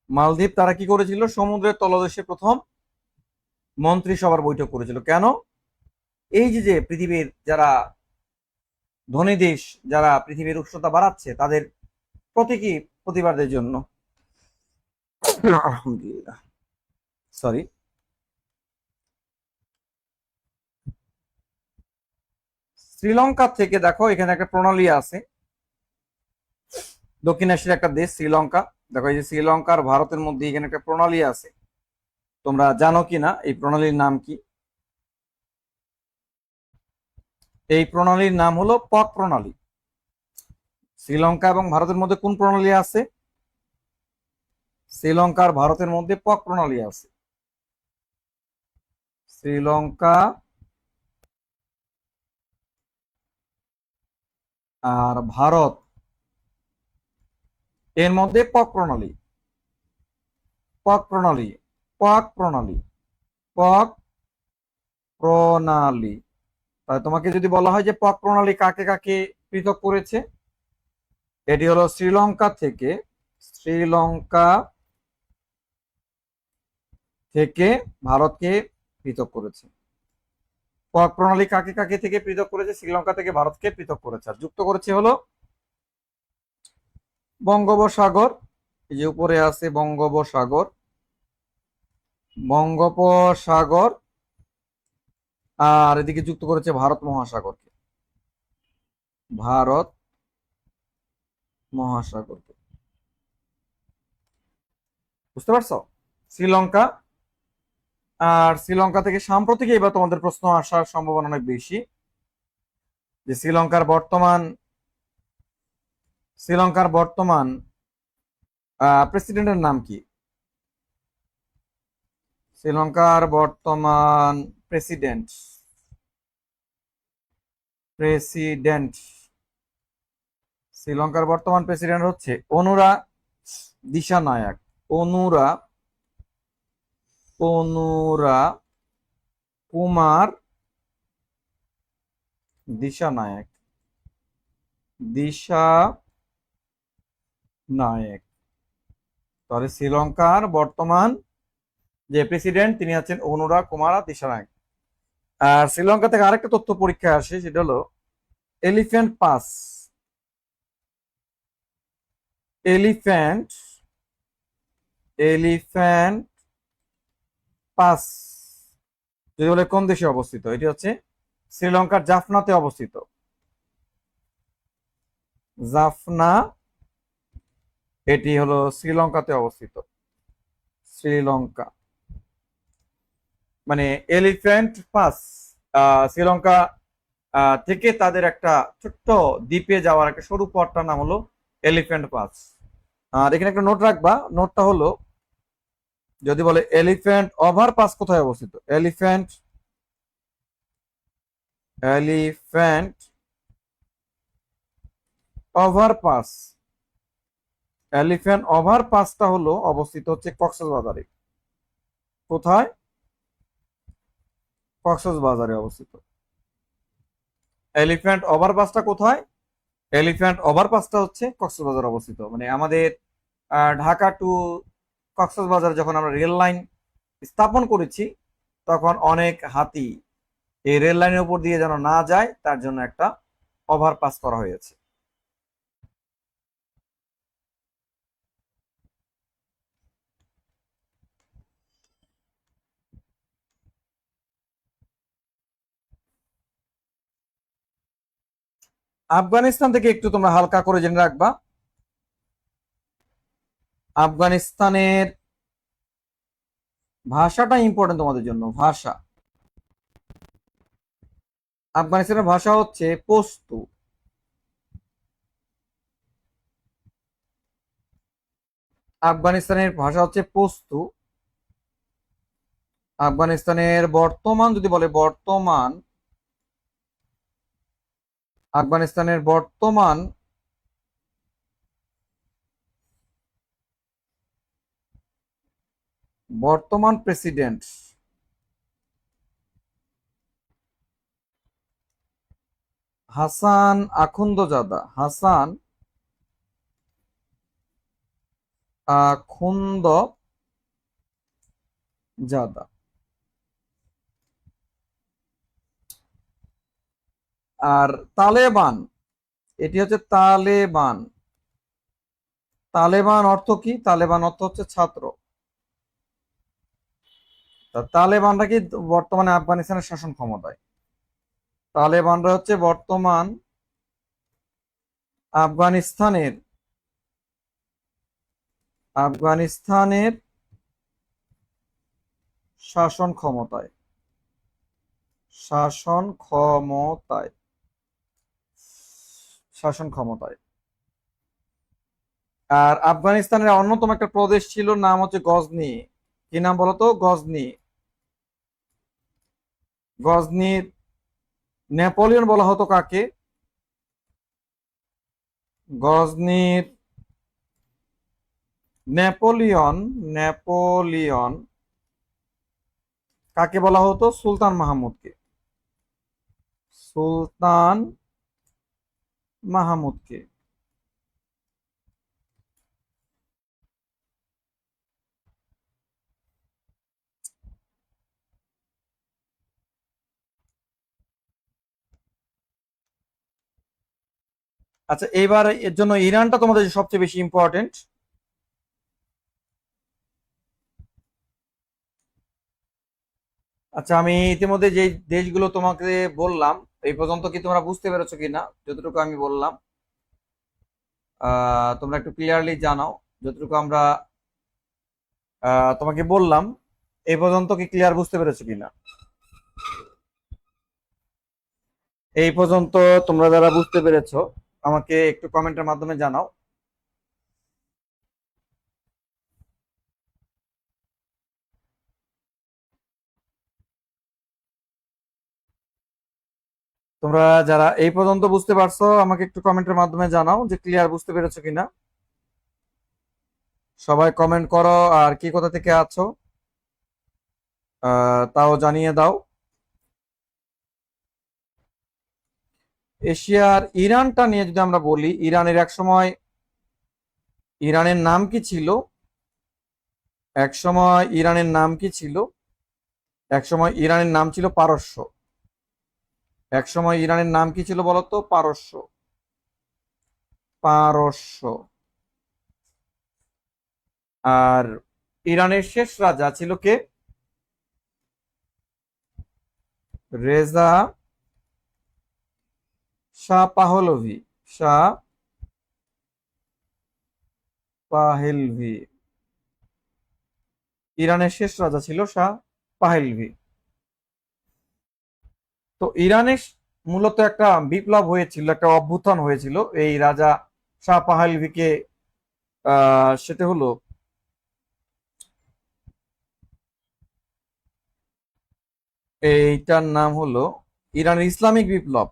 মালদ্বীপ তারা কি করেছিল? সমুদ্রের তলদেশে প্রথম মন্ত্রী সভার বৈঠক করেছিল। কেন? এই যে পৃথিবীর যারা ধনী দেশ, যারা পৃথিবীর উষ্ণতা বাড়াচ্ছে, তাদের প্রতীকী প্রতিবাদের জন্য। আলহামদুলিল্লাহ, সরি। শ্রীলঙ্কা থেকে দেখো, এখানে একটা প্রণালী আছে। দক্ষিণ এশিয়ার একটা দেশ শ্রীলঙ্কা। দেখো, এই যে শ্রীলঙ্কা আর ভারতের মধ্যে এখানে একটা প্রণালী আছে। তোমরা জানো কি না এই প্রণালীর নাম কি? এই প্রণালীর নাম হলো পক প্রণালী। শ্রীলঙ্কা এবং ভারতের মধ্যে কোন প্রণালী আছে? শ্রীলঙ্কা আর ভারতের মধ্যে পক প্রণালী আছে। শ্রীলঙ্কা আর ভারত, এর মধ্যে পক প্রণালী, পক প্রণালী, পক প্রণালী, পক প্রণালী। তাহলে তোমাকে যদি বলা হয় যে পক প্রণালী কাকে কাকে পৃথক করেছে, এটি হলো শ্রীলঙ্কা থেকে ভারতকে পৃথক করেছে। পক প্রণালী কাকে কাকে থেকে পৃথক করেছে? শ্রীলঙ্কা থেকে ভারতকে পৃথক করেছে। আর যুক্ত করেছে হলো বঙ্গোপসাগর, এই যে উপরে আছে বঙ্গোপসাগর, বঙ্গোপসাগর, আর এদিকে যুক্ত করেছে ভারত মহাসাগরকে, ভারত মহাসাগরকে। বুঝতে পারছো? শ্রীলঙ্কা, আর শ্রীলঙ্কা থেকে সাম্প্রতিক এবার তোমাদের প্রশ্ন আসার সম্ভাবনা অনেক বেশি, যে শ্রীলঙ্কার বর্তমান প্রেসিডেন্টের নাম কি? শ্রীলঙ্কার বর্তমান প্রেসিডেন্ট প্রেসিডেন্ট শ্রীলঙ্কার বর্তমান প্রেসিডেন্ট হচ্ছে অনুরা দিশানায়াক। অনুরা কুমার দিশানায়াক। তাহলে শ্রীলঙ্কার বর্তমান যে প্রেসিডেন্ট তিনি আছেন অনুরা কুমার দিশানায়াক। আর শ্রীলঙ্কা থেকে আরেকটা তথ্য পরীক্ষা আসে, সেটা হলো এলিফ্যান্ট পাস। এলিফ্যান্ট পাস যদি বলে কোন দেশে অবস্থিত, এটি হচ্ছে শ্রীলঙ্কার জাফনাতে অবস্থিত। জাফনা, এটি হলো শ্রীলঙ্কাতে অবস্থিত। শ্রীলঙ্কা মানে এলিফ্যান্ট পাস শ্রীলঙ্কা থেকে তাদের একটা ছোট্ট দ্বীপে যাওয়ার একটা সরু পথটার নাম হলো এলিফ্যান্ট পাস। আর এখানে একটা নোট রাখবা, নোটটা হলো যদি বলে এলিফ্যান্ট ওভারপাস কোথায় অবস্থিত, এলিফ্যান্ট ওভারপাস এলিফ্যান্ট ওভারপাসটা হলো অবস্থিত হচ্ছে কক্সবাজারে। কোথায়? কক্সবাজারে অবস্থিত। এলিফ্যান্ট ওভারপাসটা কোথায়? এলিফ্যান্ট ওভারপাসটা হচ্ছে কক্সবাজার অবস্থিত। মানে আমাদের ঢাকা টু কক্সবাজার যখন আমরা রেল লাইন স্থাপন করেছি, তখন অনেক হাতি এই রেল লাইনের উপর দিয়ে যেন না যায় তার জন্য একটা ওভারপাস করা হয়েছে। আফগানিস্তান থেকে একটু তোমরা হালকা করে জেনে রাখবা। আফগানিস্তানের ভাষাটা ইম্পর্টেন্ট তোমাদের জন্য। ভাষা, আফগানিস্তানের ভাষা হচ্ছে পশতু। আফগানিস্তানের ভাষা হচ্ছে পশতু। আফগানিস্তানের বর্তমান যদি বলে আফগানিস্তানের বর্তমান প্রেসিডেন্ট হাসান আখুন্দজাদা। হাসান আখুন্দজাদা। আর তালেবান, এটি হচ্ছে তালেবান। তালেবান অর্থ কি? তালেবান অর্থ হচ্ছে ছাত্র। তালেবানরা কি বর্তমানে আফগানিস্তানের শাসন ক্ষমতায়? তালেবানরা হচ্ছে বর্তমান আফগানিস্তানের শাসন ক্ষমতায়। আর আফগানিস্তানের অন্যতম একটা প্রদেশ ছিল, নাম হচ্ছে গজনি। কি নাম বলতো? গজনি। গজনির নেপোলিয়ন বলা হতো কাকে? গজনির নেপোলিয়ন কাকে বলা হতো? সুলতান মাহমুদকে। সুলতান মাহমুদকে। আচ্ছা, এইবার এর জন্য ইরানটা তোমাদের সবচেয়ে বেশি ইম্পর্টেন্ট। আচ্ছা, আমি ইতিমধ্যে যে দেশগুলো তোমাকে বললাম, এই পর্যন্ত কি তোমরা বুঝতে পেরেছো কিনা? যতটুকু আমি বললাম তোমরা একটু ক্লিয়ারলি জানাও। যতটুকু আমরা তোমাকে বললাম, এই পর্যন্ত কি ক্লিয়ার বুঝতে পেরেছো কিনা? এই পর্যন্ত তোমরা যারা বুঝতে পেরেছো আমাকে একটু কমেন্টের মাধ্যমে জানাও। তোমরা যারা এই পর্যন্ত বুঝতে পারছো আমাকে একটু কমেন্টের মাধ্যমে জানাও যে ক্লিয়ার বুঝতে পেরেছো কিনা। সবাই কমেন্ট করো, আর কি কোথা থেকে আছো তাও জানিয়ে দাও। এশিয়ার ইরানটা নিয়ে যদি আমরা বলি, ইরানের এক সময় ইরানের নাম কি ছিল? এক সময় ইরানের নাম কি ছিল? এক সময় ইরানের নাম ছিল পারস্য। এক সময় ইরানের নাম কি ছিল বলতো? পারস্য। পারস্য। আর ইরানের শেষ রাজা ছিল কে? রেজা শাহ পাহলভি। শাহ পাহেলভি। ইরানের শেষ রাজা ছিল শাহ পাহেলভি। তো ইরানে মূলত একটা বিপ্লব হয়েছিল, একটা অভ্যুত্থান হয়েছিল এই রাজা শাহ পাহলভিকে। সেটা হলো এইটার নাম হলো ইরানের ইসলামিক বিপ্লব।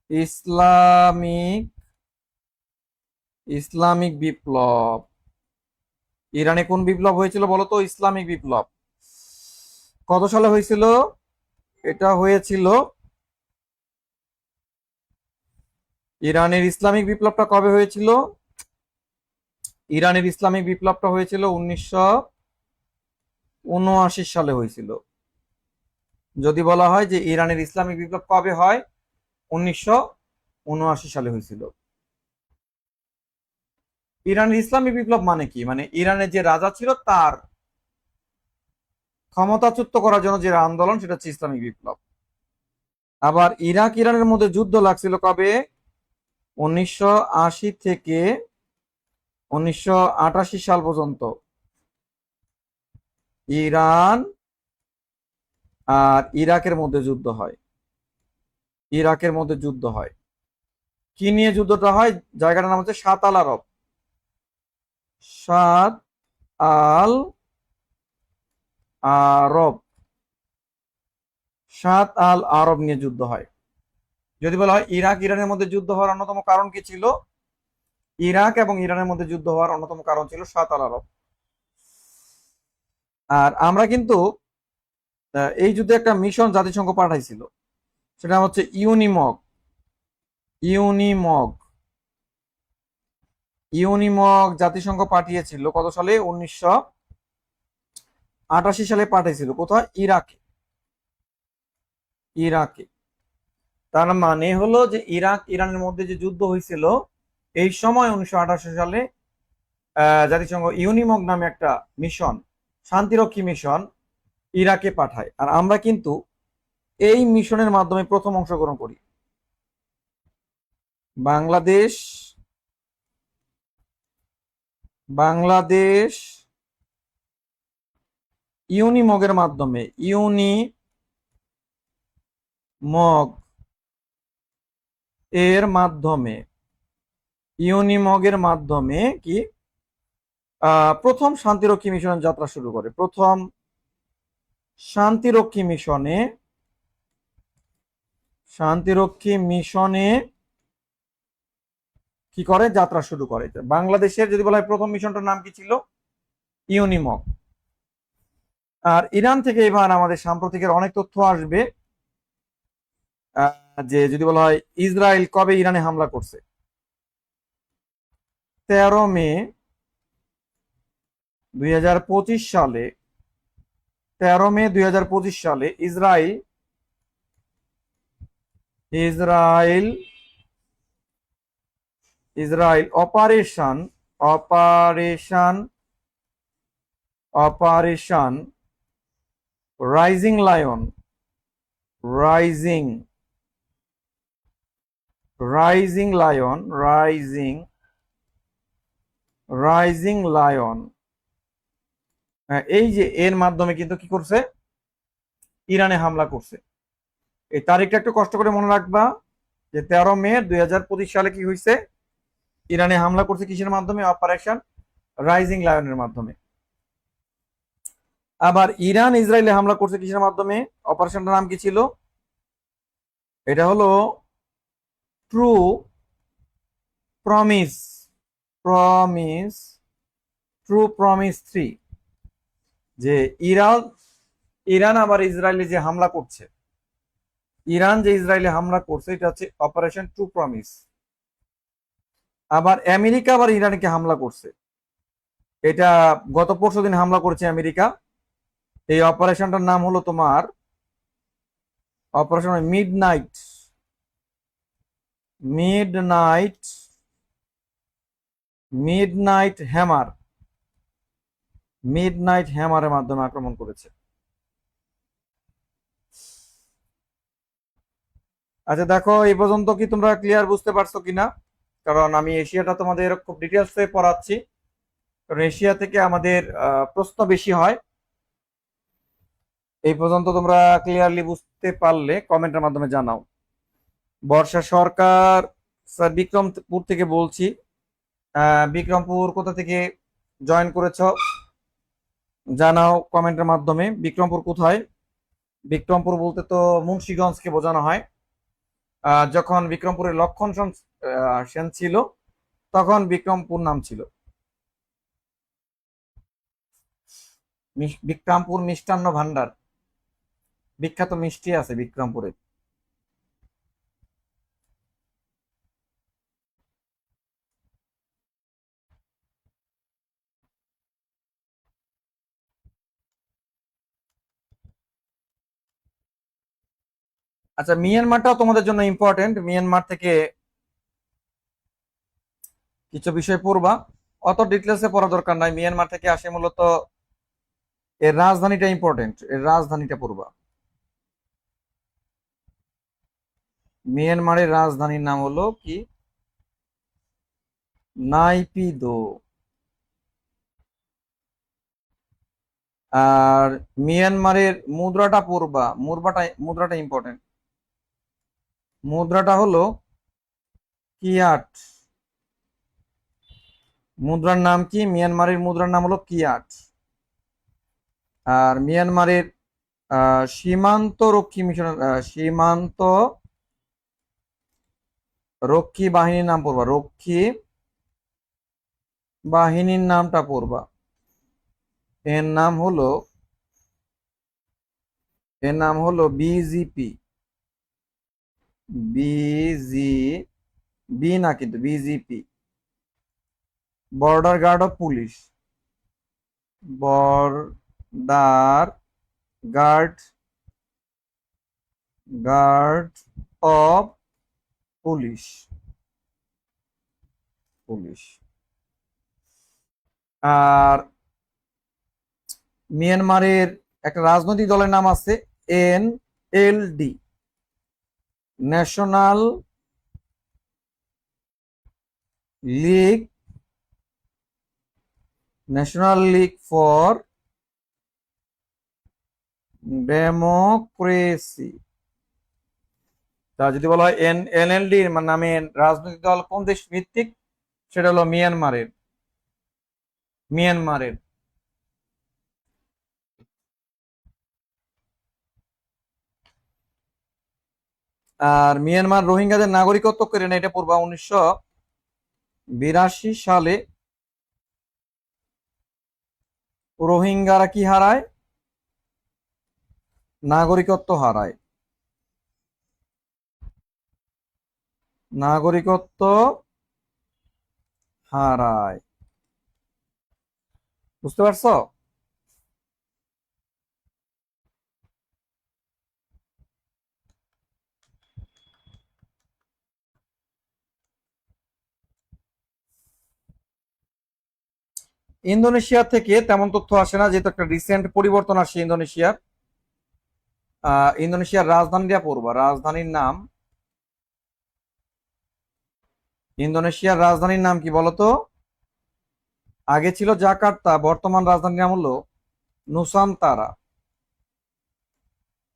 ইসলামিক ইসলামিক বিপ্লব। ইরানে কোন বিপ্লব হয়েছিল বলতো? ইসলামিক বিপ্লব। কত সালে হয়েছিল? এটা হয়েছিল, ইরানের ইসলামিক বিপ্লবটা কবে হয়েছিল? ইরানের ইসলামিক বিপ্লবটা হয়েছিল 1979 সালে হয়েছিল। যদি বলা হয় যে ইরানের ইসলামিক বিপ্লব কবে হয়, 1979 সালে হয়েছিল। ইরানের ইসলামিক বিপ্লব মানে কি? মানে ইরানের যে রাজা ছিল তার ক্ষমতাচ্যুত করার জন্য যে আন্দোলন, সেটা হচ্ছে ইসলামিক বিপ্লব। আবার ইরাক ইরানের মধ্যে যুদ্ধ লাগছিল কবে? 1980 থেকে 1988 সাল পর্যন্ত ইরান আর ইরাকের মধ্যে যুদ্ধ হয়। ইরাকের মধ্যে যুদ্ধ হয়। কি নিয়ে যুদ্ধটা হয়? জায়গাটার নাম হচ্ছে সাত আল আরব। সাত আল আরব। সাত আল আরব নিয়ে যুদ্ধ হয়। যদি বলা হয় ইরাক ইরানের মধ্যে যুদ্ধ হওয়ার অন্যতম কারণ কি ছিল? ইরাক এবং ইরানের মধ্যে যুদ্ধ হওয়ার অন্যতম কারণ ছিল সাত আল আরব। আর আমরা কিন্তু এই যুদ্ধে একটা মিশন জাতিসংঘ পাঠাইছিল, সেটা হচ্ছে ইউনিমগ। ইউনিমগ। ইউনিমগ জাতিসংঘ পাঠিয়েছিল কত সালে? 1988 সালে পাঠিয়েছিল। কোথায়? ইরাকে। ইরাকে। তার মানে হলো যে ইরাক ইরানের মধ্যে যে যুদ্ধ হয়েছিল, এই সময় 1988 সালে জাতিসংঘ ইউনিমগ নামে একটা মিশন, শান্তিরক্ষী মিশন ইরাকে পাঠায়। আর আমরা কিন্তু এই মিশনের মাধ্যমে প্রথম অংশগ্রহণ করি। বাংলাদেশ বাংলাদেশ ইউনিমগের মাধ্যমে, ইউনিমগ এর মাধ্যমে, ইউনিমগের মাধ্যমে কি প্রথম শান্তিরক্ষী মিশনের যাত্রা শুরু করে। প্রথম শান্তিরক্ষী মিশনে, শান্তিরক্ষী মিশনে কি করে? যাত্রা শুরু করে। বাংলাদেশের যদি বলা হয় প্রথম মিশনটার নাম কি ছিল? ইউনিমগ। আর ইরান থেকে এবার আমাদের সাম্প্রতিকের অনেক তথ্য আসবে। যে যদি বলা হয় ইসরায়েল কবে ইরানে হামলা করছে, 13 মে 2025 সালে, 13 মে 2025 সালে Israel Israel Israel operation rising lion rising rising lion rising lion এই যে এর মাধ্যমে কিন্তু কি করছে, ইরানে হামলা করছে। এই তারিখটা একটু কষ্ট করে মনে রাখবা, যে 13 মে 2025 সালে কি হয়েছে, ইরানে হামলা করছে কিসের মাধ্যমে, অপারেশন রাইজিং লায়নের মাধ্যমে। আবার ইরান ইসরায়েলে হামলা করছে কিসের মাধ্যমে, অপারেশনটার নাম কি ছিল, এটা হলো true promise promise true promise 3। যে ইরান আবার ইসরায়েলে যে হামলা করছে, ইরান যে ইসরায়েলে হামলা করছে, এটা হচ্ছে অপারেশন ট্রু প্রমিস। আবার আমেরিকা আবার ইরানকে হামলা করছে, এটা গত পরশুদিন হামলা করেছে আমেরিকা। এই অপারেশনটার নাম হলো তোমার Operation Midnight Midnight Midnight Hammer Midnight হ্যামারের মাধ্যমে আক্রমণ করেছে। আচ্ছা দেখো, এই পর্যন্ত কি তোমরা ক্লিয়ার বুঝতে পারছো কিনা? কারণ আমি এশিয়াটা তোমাদের খুব ডিটেলসে পড়াচ্ছি, কারণ এশিয়া থেকে আমাদের প্রশ্ন বেশি হয়। এই পর্যন্ত তোমরা ক্লিয়ারলি বুঝতে পারলে কমেন্টের মাধ্যমে জানাও। বর্ষা সরকার, স্যার বিক্রমপুর থেকে বলছি। বিক্রমপুর কোথা থেকে জয়েন করেছ জানাও কমেন্টের মাধ্যমে। বিক্রমপুর কোথায়? বিক্রমপুর বলতে তো মুন্সিগঞ্জকে বোঝানো হয়। যখন বিক্রমপুরে লক্ষণ সেন ছিল, তখন বিক্রমপুর নাম ছিল। বিক্রমপুর মিষ্টান্ন ভান্ডার, বিখ্যাত মিষ্টি আছে বিক্রমপুরে। আচ্ছা, মিয়ানমারটাও তোমাদের জন্য ইম্পর্টেন্ট। মিয়ানমার থেকে কিছু বিষয় পড়বা, অত ডিটেলসে পড়া দরকার নাই। মিয়ানমার থেকে আসে মূলত এর রাজধানীটা ইম্পর্টেন্ট, এর রাজধানীটা পড়বা। মিয়ানমারের রাজধানীর নাম হলো কি, নাইপিদো। আর মিয়ানমারের মুদ্রাটা পড়বা, মুদ্রাটা ইম্পর্টেন্ট। মুদ্রাটা হলো কিয়াট। মুদ্রার নাম কি, মিয়ানমারের মুদ্রার নাম হলো কিয়াট। আর মিয়ানমারের সীমান্ত রক্ষী মিশন, সীমান্ত রক্ষী বাহিনীর নাম পড়বা, রক্ষী বাহিনীর নামটা পড়বা। এর নাম হলো বিজিপি। বি না, কিন্তু BGP, Border Guard of Police. Border Guard of Police. আর মিয়ানমারের একটা রাজনৈতিক দলের নাম আছে NLD, National League for Democracy. তা যদি বলা হয় এনএলডি নামে রাজনৈতিক দল কোন দেশ ভিত্তিক, সেটা হলো মিয়ানমারের। আর মিয়ানমার রোহিঙ্গাদের নাগরিকত্ব কেড়ে নেয়, এটা পূর্বা 1982 সালে রোহিঙ্গারা কি হারায়, নাগরিকত্ব হারায়। নাগরিকত্ব হারায়। বুঝতে পারছো? ইন্দোনেশিয়া থেকে তেমন তথ্য আসে না, যেহেতু একটা রিসেন্ট পরিবর্তন আসছে ইন্দোনেশিয়ার। ইন্দোনেশিয়ার রাজধানীটা পড়বা, রাজধানীর নাম। ইন্দোনেশিয়ার রাজধানীর নাম কি বলতো? আগে ছিল জাকার্তা, বর্তমান রাজধানীর নাম হলো নুসান্তারা।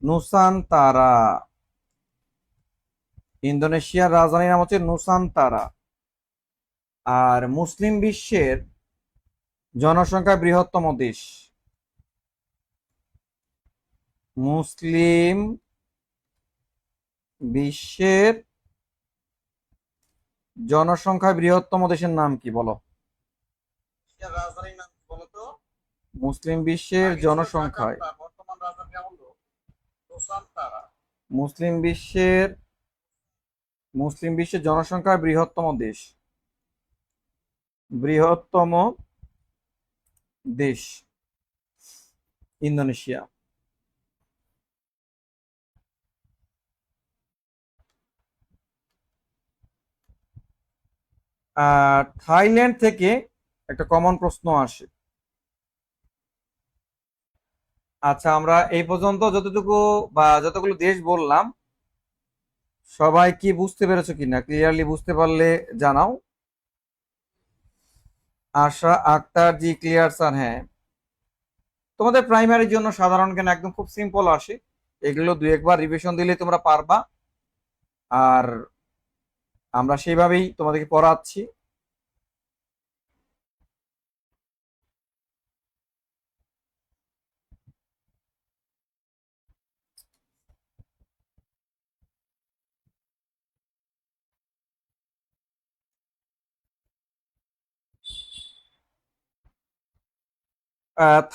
নুসান্তারা। ইন্দোনেশিয়ার রাজধানীর নাম হচ্ছে নুসান্তারা। আর মুসলিম বিশ্বের জনসংখ্যা বৃহত্তম দেশ। মুসলিম বিশ্বের জনসংখ্যা বৃহত্তম দেশের নাম কি বলো? রাজধানীর নাম কি বলতো? মুসলিম বিশ্বের জনসংখ্যায় মুসলিম বিশ্বের মুসলিম বিশ্বের জনসংখ্যার বৃহত্তম দেশ। বৃহত্তম দেশ ইন্দোনেশিয়া। থাইল্যান্ড থেকে একটা কমন প্রশ্ন আসে। আচ্ছা, আমরা এই পর্যন্ত যতটুকু বা যতগুলো দেশ বললাম, সবাই কি বুঝতে পেরেছো কিনা? ক্লিয়ারলি বুঝতে পারলে জানাও। আশা আক্তার জি, ক্লিয়ার স্যার। হ্যাঁ, তোমাদের প্রাইমারির জন্য সাধারণ জ্ঞান একদম খুব সিম্পল আসে, এগুলো দুই একবার রিভিশন দিলে তোমরা পারবা। আর আমরা সেইভাবেই তোমাদেরকে পড়াচ্ছি।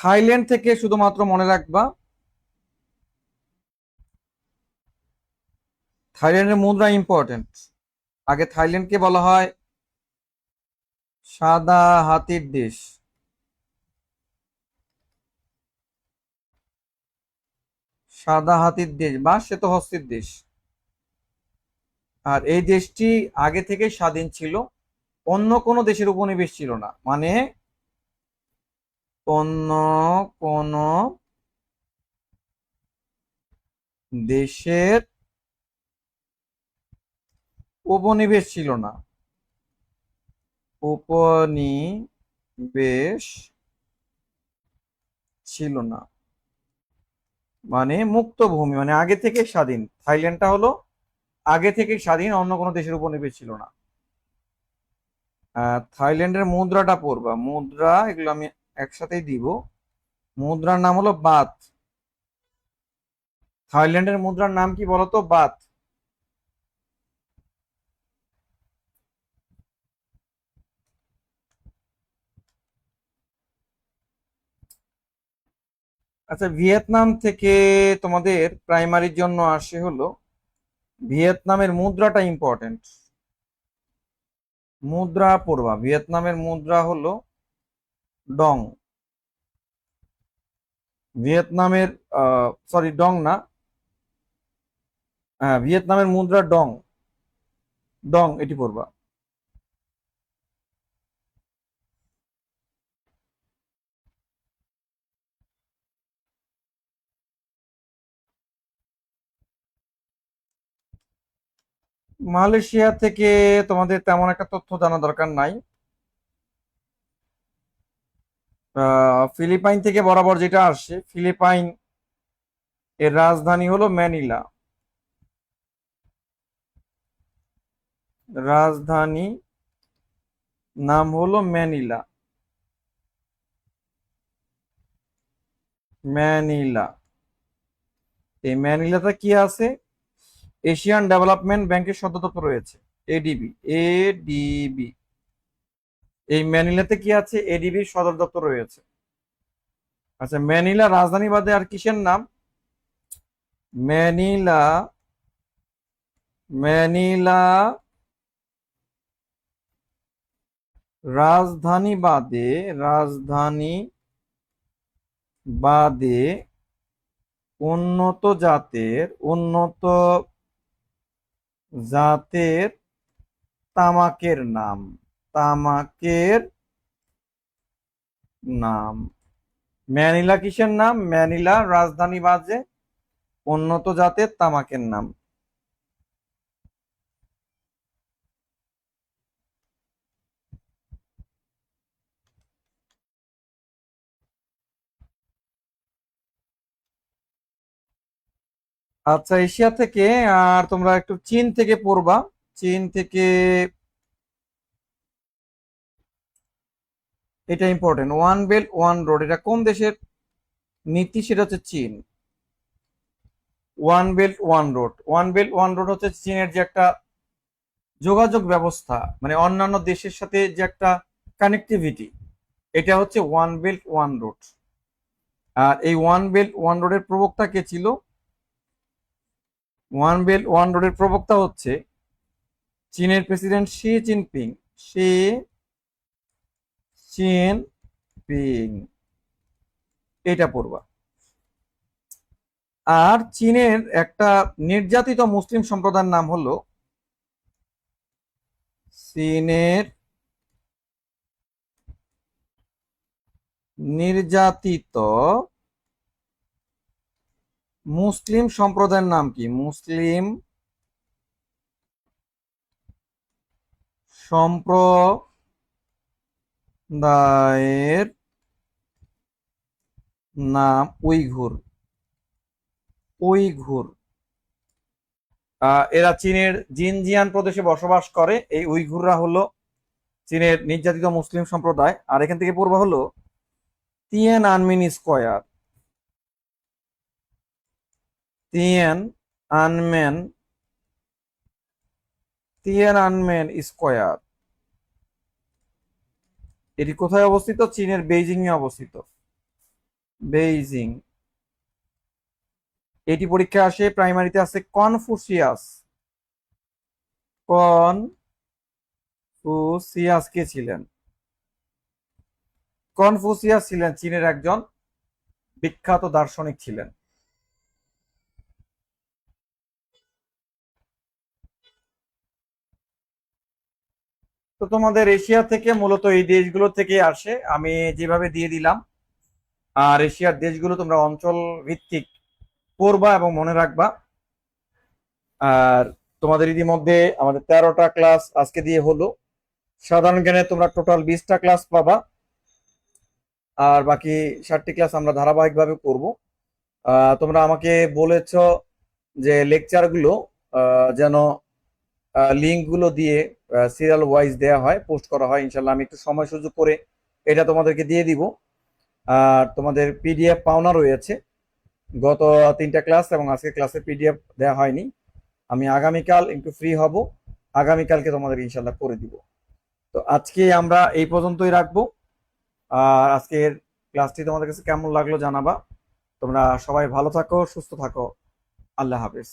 থাইল্যান্ড থেকে শুধুমাত্র মনে রাখবা, থাইল্যান্ডের মুদ্রা ইম্পর্টেন্ট। আগে থাইল্যান্ডকে বলা হয় সাদা হাতির দেশ। সাদা হাতির দেশ বা শ্বেতহস্তির দেশ। আর এই দেশটি আগে থেকে স্বাধীন ছিল, অন্য কোনো দেশের উপনিবেশ ছিল না। মানে অন্য কোনো দেশের উপনিবেশ ছিল না। উপনিবেশ ছিল না মানে মুক্ত ভূমি, মানে আগে থেকে স্বাধীন। থাইল্যান্ডটা হলো আগে থেকে স্বাধীন, অন্য কোনো দেশের উপনিবেশ ছিল না। থাইল্যান্ডের মুদ্রাটা পড়বা, মুদ্রা এগুলো আমি একসাথেই দিব। মুদ্রার নাম হলো বাত। থাইল্যান্ডের মুদ্রার নাম কি বলতো? বাত। আচ্ছা, ভিয়েতনাম থেকে তোমাদের প্রাইমারির জন্য আসে হলো, ভিয়েতনামের মুদ্রাটা ইম্পর্টেন্ট। মুদ্রা পড়বা, ভিয়েতনামের মুদ্রা হলো ডং। ভিয়েতনামের সরি, ডং না, হ্যাঁ, ভিয়েতনামের মুদ্রা ডং। ডং এটি পড়বা। মালয়েশিয়া থেকে তোমাদের তেমন একটা তথ্য জানা দরকার নাই। ফিলিপাইন থেকে বরাবর যেটা আসছে, ফিলিপাইন এর রাজধানী হলো ম্যানিলা। রাজধানী নাম হলো ম্যানিলা। ম্যানিলা। এই ম্যানিলাতে কি আছে? এশিয়ান ডেভেলপমেন্ট ব্যাংকের সদর দপ্তর রয়েছে, এডিবি। এডিবি। এই ম্যানিলাতে কি আছে? এডিবির সদর দপ্তর রয়েছে। আচ্ছা, ম্যানিলা রাজধানী বাদে আর কিসের নাম? ম্যানিলা। ম্যানিলা রাজধানী বাদে রাজধানী বাদে উন্নত জাতের তামাকের নাম। তামাকের নাম। ম্যানিলা কিসের নাম? ম্যানিলা রাজধানী বাদে উন্নত জাতের তামাকের নাম। আচ্ছা, এশিয়া থেকে আর তোমরা একটু চীন থেকে পড়বা। চীন থেকে এটা important, one belt one road, এটা কোন দেশের নীতি? সেটা হচ্ছে চীন। One belt one road, one belt one road হচ্ছে চীনের যে একটা যোগাযোগ ব্যবস্থা, মানে অন্যান্য দেশের সাথে যে একটা কানেক্টিভিটি, এটা হচ্ছে ওয়ান বেল্ট ওয়ান রোড। আর এই ওয়ান বেল্ট ওয়ান রোডের প্রবক্তা কে ছিল? ওয়ান বেল্ট ওয়ান রোডের প্রবক্তা হচ্ছে চীনের president Xi Jinping. Xi Jinping, এটা পড়বা। আর চীনের একটা নির্যাতিত মুসলিম সম্প্রদায়ের নাম হলো, চীনের নির্যাতিত মুসলিম সম্প্রদায়ের নাম কি? মুসলিম সম্প্রদায়ের নাম উইঘুর। উইঘুর। এরা চীনের জিনজিয়াং প্রদেশে বসবাস করে। এই উইঘুররা হলো চীনের নির্যাতিত মুসলিম সম্প্রদায়। আর এখান থেকে পড়বা হলো তিয়েন আনমিন স্কয়ার। তিয়েন আনমেন তিয়েন আনমেন স্কয়ার, এটি কোথায় অবস্থিত? চীনের বেইজিং এ অবস্থিত। বেইজিং। এটি পরীক্ষা আসে, প্রাইমারিতে আছে কনফুসিয়াস। কনফুসিয়াস কে ছিলেন? কনফুসিয়াস ছিলেন চীনের একজন বিখ্যাত দার্শনিক ছিলেন। তো তোমাদের এশিয়া থেকে মূলত এই দেশগুলো থেকে আসে, আমি যেভাবে দিয়ে দিলাম। আর এশিয়ার দেশগুলো তোমরা অঞ্চল ভিত্তিক পড়বা এবং মনে রাখবা। আর তোমাদের ইতিমধ্যে আমাদের 13টা ক্লাস আজকে দিয়ে হলো। সাধারণ জ্ঞানে তোমরা টোটাল 20টা ক্লাস পাবা, আর বাকি 60টি ক্লাস আমরা ধারাবাহিকভাবে করব। তোমরা আমাকে বলেছ যে লেকচারগুলো যেন লিঙ্কগুলো দিয়ে সিরিয়াল ওয়াইজ দেয়া হয়, পোস্ট করা হয়। ইনশাল্লাহ আমি একটু সময় সুযোগ করে এটা তোমাদেরকে দিয়ে দিব। আর তোমাদের পিডিএফ পাওনা রয়েছে, গত 3টা ক্লাস এবং আজকের ক্লাসে পিডিএফ দেওয়া হয়নি। আমি আগামীকাল একটু ফ্রি হব, আগামীকালকে তোমাদের ইনশাল্লাহ করে দিব। তো আজকে আমরা এই পর্যন্তই রাখবো। আর আজকের ক্লাসটি তোমাদের কাছে কেমন লাগলো জানাবা। তোমরা সবাই ভালো থাকো, সুস্থ থাকো। আল্লাহ হাফেজ।